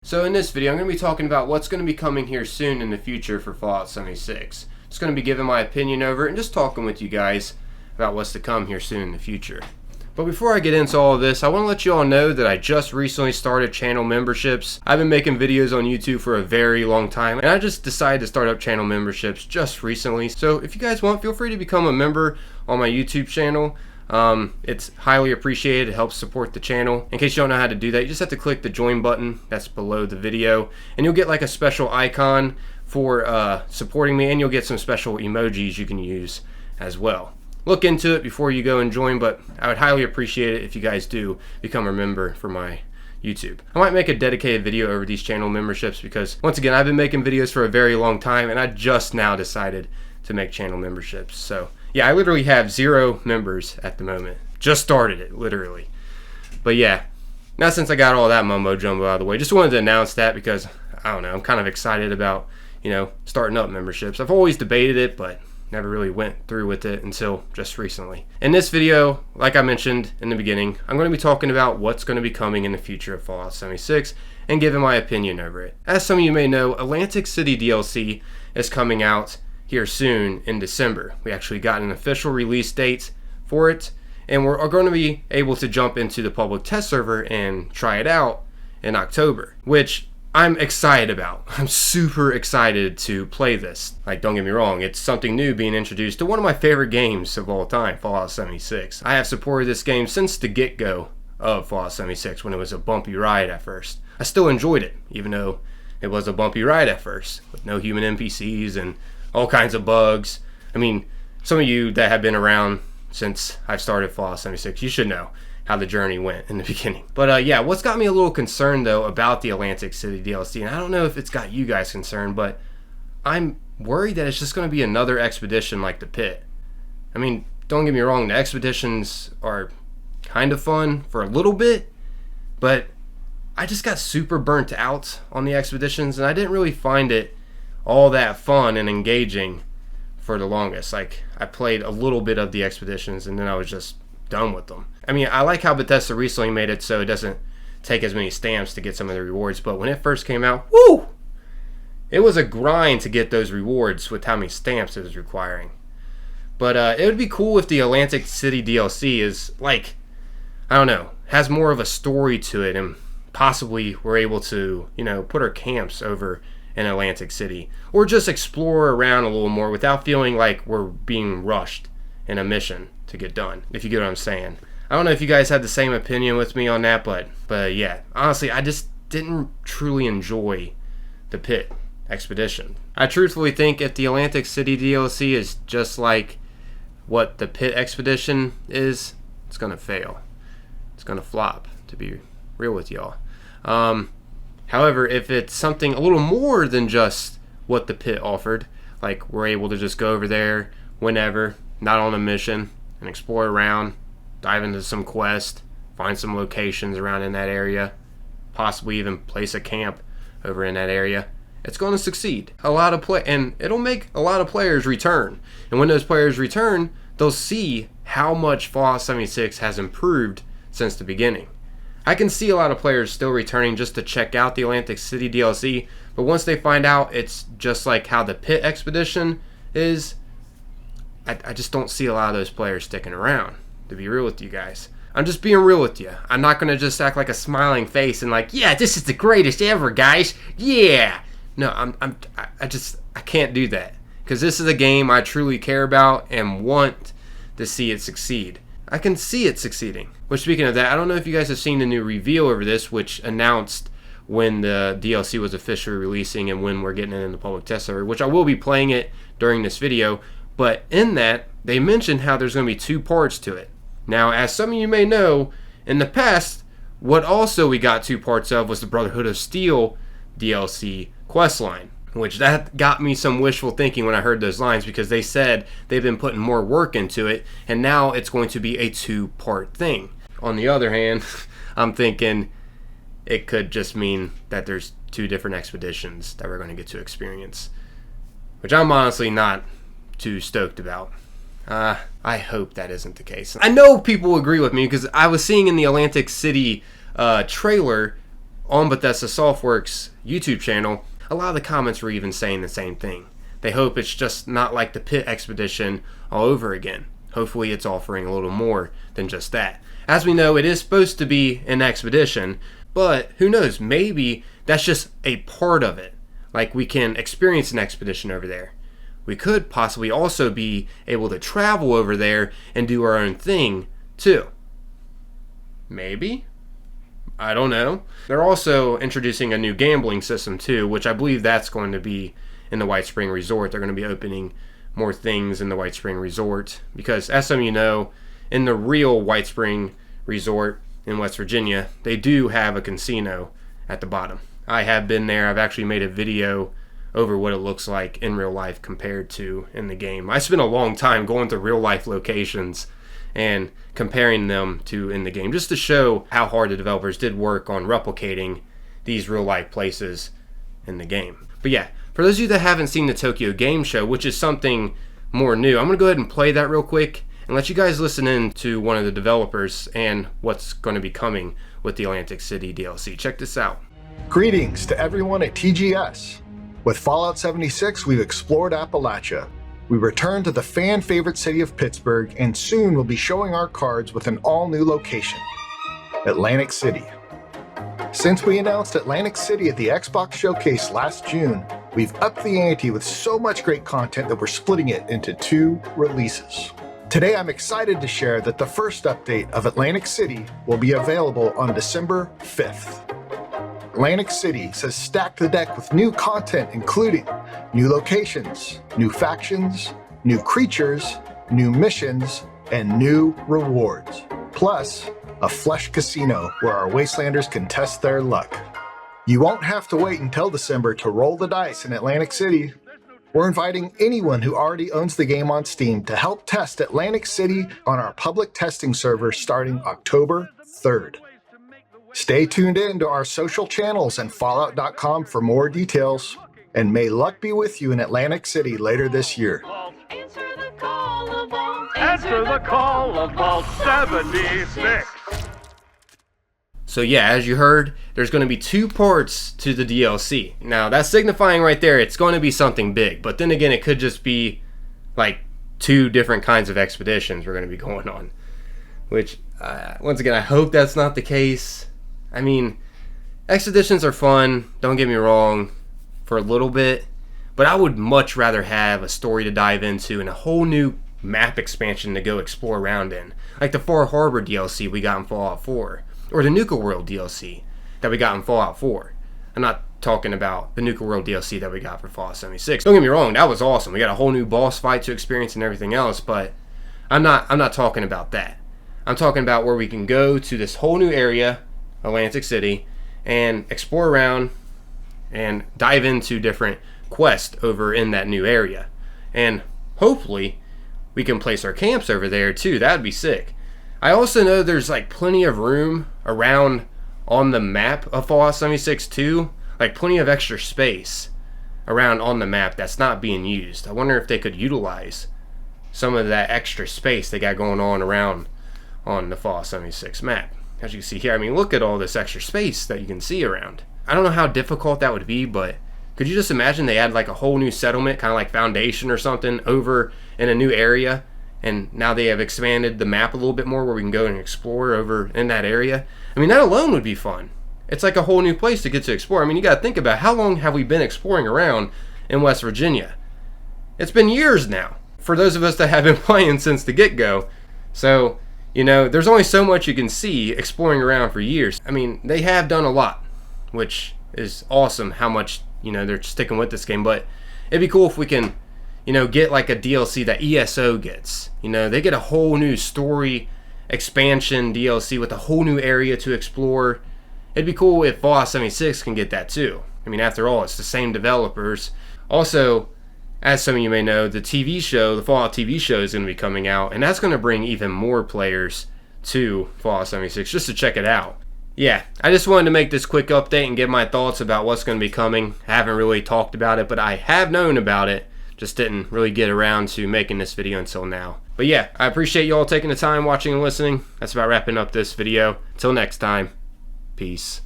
So in this video, I'm going to be talking about what's going to be coming here soon in the future for Fallout 76. Just going to be giving my opinion over it and just talking with you guys about what's to come here soon in the future. But before I get into all of this, I want to let you all know that I just recently started channel memberships. I've been making videos on YouTube for a very long time, and I just decided to start up channel memberships just recently. So if you guys want, feel free to become a member on my YouTube channel. It's highly appreciated. It helps support the channel. In case you don't know how to do that, you just have to click the join button that's below the video, and you'll get like a special icon for supporting me, and you'll get some special emojis you can use as well. Look into it before you go and join, but I would highly appreciate it if you guys do become a member for my YouTube. I might make a dedicated video over these channel memberships because, once again, I've been making videos for a very long time, and I just now decided to make channel memberships. So yeah, I literally have 0 members at the moment. Just started it, literally. But yeah, now since I got all that mumbo jumbo out of the way, just wanted to announce that because, I don't know, I'm kind of excited about, starting up memberships. I've always debated it, but never really went through with it until just recently. In this video, like I mentioned in the beginning, I'm going to be talking about what's going to be coming in the future of Fallout 76 and giving my opinion over it. As some of you may know, Atlantic City DLC is coming out here soon in December. We actually got an official release date for it, and we're going to be able to jump into the public test server and try it out in October, which I'm excited about. I'm super excited to play this. Like, don't get me wrong, it's something new being introduced to one of my favorite games of all time, Fallout 76. I have supported this game since the get-go of Fallout 76 when it was a bumpy ride at first. I still enjoyed it, even though it was a bumpy ride at first, with no human NPCs and all kinds of bugs. I mean, some of you that have been around since I've started Fallout 76, you should know how the journey went in the beginning. But yeah, what's got me a little concerned though about the Atlantic City DLC, and I don't know if it's got you guys concerned, but I'm worried that it's just going to be another expedition like the Pit. I mean, don't get me wrong, the expeditions are kind of fun for a little bit, but I just got super burnt out on the expeditions, and I didn't really find it all that fun and engaging for the longest. Like, I played a little bit of the expeditions and then I was just done with them. I mean, I like how Bethesda recently made it so it doesn't take as many stamps to get some of the rewards, but when it first came out, woo! It was a grind to get those rewards with how many stamps it was requiring. But it would be cool if the Atlantic City DLC is like, I don't know, has more of a story to it, and possibly we're able to, put our camps over in Atlantic City, or just explore around a little more without feeling like we're being rushed in a mission to get done, if you get what I'm saying. I don't know if you guys had the same opinion with me on that, but yeah, honestly, I just didn't truly enjoy the Pit expedition. I truthfully think if the Atlantic City DLC is just like what the Pit expedition is, it's gonna fail. It's gonna flop, to be real with y'all. However, if it's something a little more than just what the Pit offered, like we're able to just go over there whenever, not on a mission, and explore around, dive into some quest, find some locations around in that area, possibly even place a camp over in that area, it's going to succeed. And it'll make a lot of players return. And when those players return, they'll see how much Fallout 76 has improved since the beginning. I can see a lot of players still returning just to check out the Atlantic City DLC, but once they find out it's just like how the Pit expedition is, I just don't see a lot of those players sticking around, to be real with you guys. I'm just being real with you. I'm not going to just act like a smiling face and like, yeah, this is the greatest ever, guys. Yeah. No, I can't do that, because this is a game I truly care about and want to see it succeed. I can see it succeeding. Which, speaking of that, I don't know if you guys have seen the new reveal over this, which announced when the DLC was officially releasing and when we're getting it in the public test server, which I will be playing it during this video. But in that, they mentioned how there's going to be 2 parts to it. Now, as some of you may know, in the past, what also we got 2 parts of was the Brotherhood of Steel DLC questline, which that got me some wishful thinking when I heard those lines, because they said they've been putting more work into it, and now it's going to be a 2-part thing. On the other hand, I'm thinking it could just mean that there's 2 different expeditions that we're going to get to experience, which I'm honestly not too stoked about. I hope that isn't the case. I know people agree with me, because I was seeing in the Atlantic City trailer on Bethesda Softworks' YouTube channel, a lot of the comments were even saying the same thing. They hope it's just not like the Pit Expedition all over again. Hopefully it's offering a little more than just that. As we know, it is supposed to be an expedition, but who knows, maybe that's just a part of it. Like, we can experience an expedition over there. We could possibly also be able to travel over there and do our own thing too. Maybe? I don't know. They're also introducing a new gambling system too, which I believe that's going to be in the White Spring Resort. They're going to be opening more things in the White Spring Resort because, as some of you know, in the real White Spring Resort in West Virginia, they do have a casino at the bottom. I have been there. I've actually made a video over what it looks like in real life compared to in the game. I spent a long time going to real life locations and comparing them to in the game, just to show how hard the developers did work on replicating these real life places in the game. But yeah, for those of you that haven't seen the Tokyo Game Show, which is something more new, I'm going to go ahead and play that real quick and let you guys listen in to one of the developers and what's going to be coming with the Atlantic City DLC. Check this out. Greetings to everyone at TGS. With Fallout 76, we've explored Appalachia. We return to the fan-favorite city of Pittsburgh, and soon we'll be showing our cards with an all-new location, Atlantic City. Since we announced Atlantic City at the Xbox Showcase last June, we've upped the ante with so much great content that we're splitting it into 2 releases. Today I'm excited to share that the first update of Atlantic City will be available on December 5th. Atlantic City has stacked the deck with new content including new locations, new factions, new creatures, new missions, and new rewards. Plus, a flesh casino where our Wastelanders can test their luck. You won't have to wait until December to roll the dice in Atlantic City. We're inviting anyone who already owns the game on Steam to help test Atlantic City on our public testing server starting October 3rd. Stay tuned in to our social channels and Fallout.com for more details, and may luck be with you in Atlantic City later this year. Answer the call of Vault. Answer the call of Vault 76. So yeah, as you heard, there's going to be 2 parts to the DLC. Now that's signifying right there it's going to be something big, but then again it could just be like 2 different kinds of expeditions we're going to be going on. Which, once again, I hope that's not the case. I mean, expeditions are fun, don't get me wrong, for a little bit, but I would much rather have a story to dive into and a whole new map expansion to go explore around in. Like the Far Harbor DLC we got in Fallout 4, or the Nuka World DLC that we got in Fallout 4. I'm not talking about the Nuka World DLC that we got for Fallout 76. Don't get me wrong, that was awesome. We got a whole new boss fight to experience and everything else, but I'm not talking about that. I'm talking about where we can go to this whole new area, Atlantic City, and explore around and dive into different quests over in that new area. And hopefully we can place our camps over there too. That'd be sick. I also know there's like plenty of room around on the map of Fallout 76 too, like plenty of extra space around on the map that's not being used. I wonder if they could utilize some of that extra space they got going on around on the Fallout 76 map. As you can see here, I mean, look at all this extra space that you can see around. I don't know how difficult that would be, but could you just imagine they had like a whole new settlement, kind of like Foundation or something, over in a new area, and now they have expanded the map a little bit more where we can go and explore over in that area? I mean, that alone would be fun. It's like a whole new place to get to explore. I mean, you got to think about how long have we been exploring around in West Virginia? It's been years now, for those of us that have been playing since the get-go. So, you know, there's only so much you can see exploring around for years. I mean, they have done a lot, which is awesome how much, you know, they're sticking with this game. But it'd be cool if we can, you know, get like a DLC that ESO gets. You know, they get a whole new story expansion DLC with a whole new area to explore. It'd be cool if Fallout 76 can get that too. I mean, after all, it's the same developers. Also, as some of you may know, the TV show, the Fallout TV show is going to be coming out, and that's going to bring even more players to Fallout 76 just to check it out. Yeah, I just wanted to make this quick update and give my thoughts about what's going to be coming. I haven't really talked about it, but I have known about it. Just didn't really get around to making this video until now. But yeah, I appreciate you all taking the time watching and listening. That's about wrapping up this video. Until next time, peace.